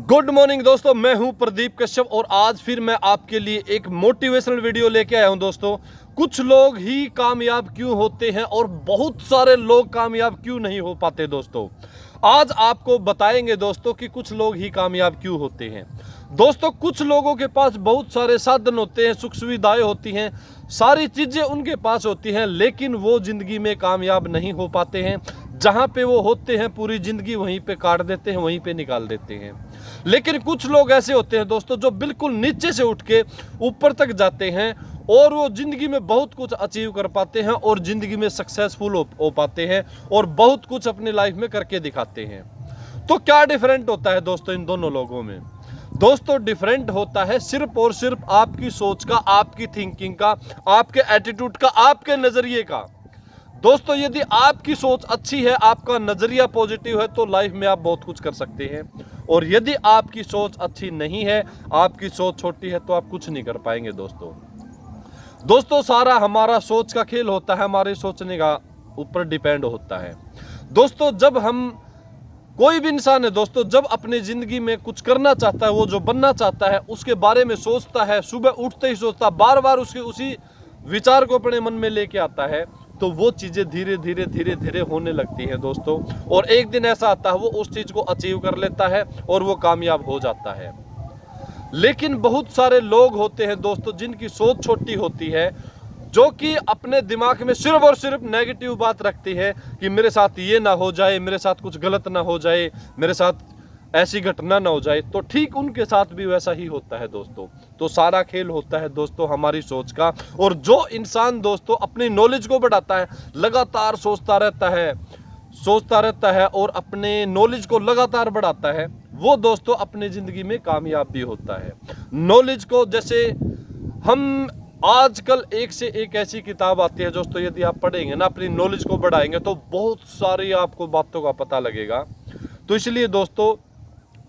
Good morning दोस्तों, मैं हूं प्रदीप कश्यप और आज फिर मैं आपके लिए एक मोटिवेशनल वीडियो लेके आया हूं। दोस्तों, कुछ लोग ही कामयाब क्यों होते हैं और बहुत सारे लोग कामयाब क्यों नहीं हो पाते। दोस्तों, आज आपको बताएंगे दोस्तों कि कुछ लोग ही कामयाब क्यों होते हैं। दोस्तों, कुछ लोगों के पास बहुत सारे साधन होते हैं, सुख सुविधाएं होती हैं, सारी चीज़ें उनके पास होती हैं, लेकिन वो ज़िंदगी में कामयाब नहीं हो पाते हैं। जहाँ पे वो होते हैं पूरी ज़िंदगी वहीं पे काट देते हैं, वहीं पे निकाल देते हैं। लेकिन कुछ लोग ऐसे होते हैं दोस्तों जो बिल्कुल नीचे से उठ के ऊपर तक जाते हैं और वो ज़िंदगी में बहुत कुछ अचीव कर पाते हैं और ज़िंदगी में सक्सेसफुल हो पाते हैं और बहुत कुछ अपनी लाइफ में करके दिखाते हैं। तो क्या डिफरेंट होता है दोस्तों इन दोनों लोगों में? दोस्तों, डिफरेंट होता है सिर्फ और सिर्फ आपकी सोच का, आपकी थिंकिंग का, आपके एटीट्यूड का, आपके नज़रिए का। दोस्तों, यदि आपकी सोच अच्छी है, आपका नज़रिया पॉजिटिव है, तो लाइफ में आप बहुत कुछ कर सकते हैं। और यदि आपकी सोच अच्छी नहीं है, आपकी सोच छोटी है, तो आप कुछ नहीं कर पाएंगे। दोस्तों, सारा हमारा सोच का खेल होता है, हमारे सोचने का ऊपर डिपेंड होता है। दोस्तों, जब हम कोई भी इंसान है दोस्तों, जब अपनी ज़िंदगी में कुछ करना चाहता है, वो जो बनना चाहता है उसके बारे में सोचता है, सुबह उठते ही सोचता, बार बार उसके उसी विचार को अपने मन में लेके आता है, तो वो चीज़ें धीरे धीरे होने लगती हैं दोस्तों। और एक दिन ऐसा आता है वो उस चीज़ को अचीव कर लेता है और वो कामयाब हो जाता है। लेकिन बहुत सारे लोग होते हैं दोस्तों जिनकी सोच छोटी होती है, जो कि अपने दिमाग में सिर्फ और सिर्फ नेगेटिव बात रखती है कि मेरे साथ ये ना हो जाए, मेरे साथ कुछ गलत ना हो जाए, मेरे साथ ऐसी घटना ना हो जाए। तो ठीक उनके साथ भी वैसा ही होता है दोस्तों। तो सारा खेल होता है दोस्तों हमारी सोच का। और जो इंसान दोस्तों अपनी नॉलेज को बढ़ाता है, लगातार सोचता रहता है और अपने नॉलेज को लगातार बढ़ाता है, वो दोस्तों अपनी ज़िंदगी में कामयाब भी होता है। नॉलेज को, जैसे हम आजकल एक से एक ऐसी किताब आती है दोस्तों, यदि आप पढ़ेंगे ना, अपनी नॉलेज को बढ़ाएंगे, तो बहुत सारी आपको बातों का पता लगेगा। तो इसलिए दोस्तों,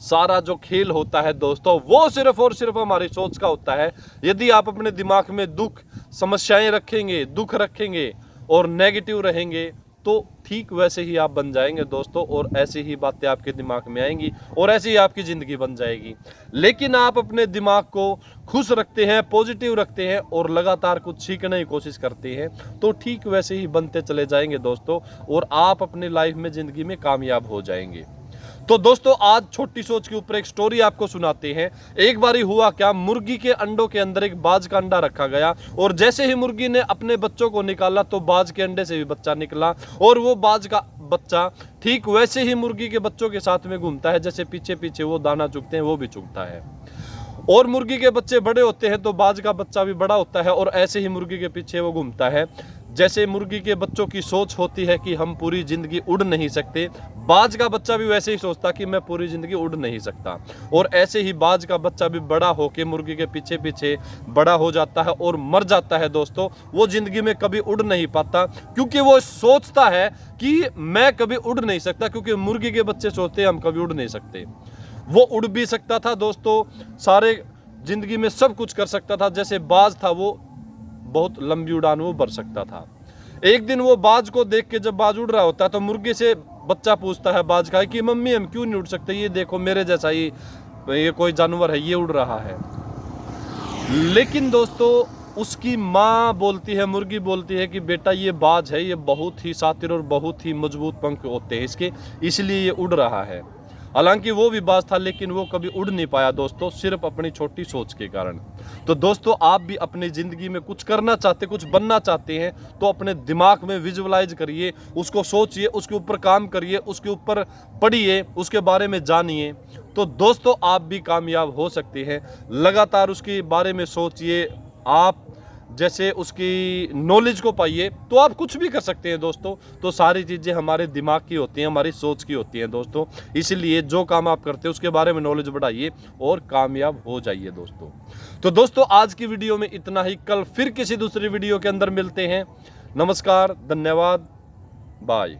सारा जो खेल होता है दोस्तों, वो सिर्फ और सिर्फ हमारी सोच का होता है। यदि आप अपने दिमाग में दुख, समस्याएं रखेंगे, दुख रखेंगे और नेगेटिव रहेंगे, तो ठीक वैसे ही आप बन जाएंगे दोस्तों, और ऐसी ही बातें आपके दिमाग में आएंगी और ऐसे ही आपकी ज़िंदगी बन जाएगी। लेकिन आप अपने दिमाग को खुश रखते हैं, पॉजिटिव रखते हैं और लगातार कुछ सीखने की कोशिश करते हैं, तो ठीक वैसे ही बनते चले जाएंगे दोस्तों, और आप अपनी लाइफ में, ज़िंदगी में कामयाब हो जाएंगे। तो दोस्तों, आज छोटी सोच के ऊपर एक स्टोरी आपको सुनाते हैं। एक बारी हुआ क्या, मुर्गी के अंडों के अंदर एक बाज का अंडा रखा गया और जैसे ही मुर्गी ने अपने बच्चों को निकाला तो बाज के अंडे से भी बच्चा निकला, और वो बाज का बच्चा ठीक वैसे ही मुर्गी के बच्चों के साथ में घूमता है, जैसे पीछे पीछे वो दाना चुगते हैं वो भी चुगता है। और मुर्गी के बच्चे बड़े होते हैं तो बाज का बच्चा भी बड़ा होता है और ऐसे ही मुर्गी के पीछे वो घूमता है। जैसे मुर्गी के बच्चों की सोच होती है कि हम पूरी ज़िंदगी उड़ नहीं सकते, बाज का बच्चा भी वैसे ही सोचता कि मैं पूरी ज़िंदगी उड़ नहीं सकता। और ऐसे ही बाज का बच्चा भी बड़ा होकर मुर्गी के पीछे पीछे बड़ा हो जाता है और मर जाता है दोस्तों। वो ज़िंदगी में कभी उड़ नहीं पाता, क्योंकि वो सोचता है कि मैं कभी उड़ नहीं सकता, क्योंकि मुर्गी के बच्चे सोचते हैं हम कभी उड़ नहीं सकते। वो उड़ भी सकता था दोस्तों, सारे ज़िंदगी में सब कुछ कर सकता था। जैसे बाज था, वो बहुत लंबी उड़ान वो भर सकता था। एक दिन वो बाज को देख के, जब बाज उड़ रहा होता है तो मुर्गी से बच्चा पूछता है बाज का कि मम्मी हम क्यों नहीं उड़ सकते, ये देखो मेरे जैसा ही ये कोई जानवर है, ये उड़ रहा है। लेकिन दोस्तों, उसकी माँ बोलती है, मुर्गी बोलती है कि बेटा ये बाज है, ये बहुत ही शातिर और बहुत ही मजबूत पंख होते हैं इसके, इसलिए ये उड़ रहा है। हालांकि वो भी बाज था, लेकिन वो कभी उड़ नहीं पाया दोस्तों, सिर्फ अपनी छोटी सोच के कारण। तो दोस्तों, आप भी अपनी ज़िंदगी में कुछ करना चाहते, कुछ बनना चाहते हैं, तो अपने दिमाग में विजुअलाइज करिए, उसको सोचिए, उसके ऊपर काम करिए, उसके ऊपर पढ़िए, उसके बारे में जानिए। तो दोस्तों, आप भी कामयाब हो सकते हैं। लगातार उसके बारे में सोचिए, आप जैसे उसकी नॉलेज को पाइए, तो आप कुछ भी कर सकते हैं दोस्तों। तो सारी चीज़ें हमारे दिमाग की होती हैं, हमारी सोच की होती हैं दोस्तों। इसलिए जो काम आप करते हैं उसके बारे में नॉलेज बढ़ाइए और कामयाब हो जाइए दोस्तों। तो दोस्तों, आज की वीडियो में इतना ही। कल फिर किसी दूसरी वीडियो के अंदर मिलते हैं। नमस्कार, धन्यवाद, बाय।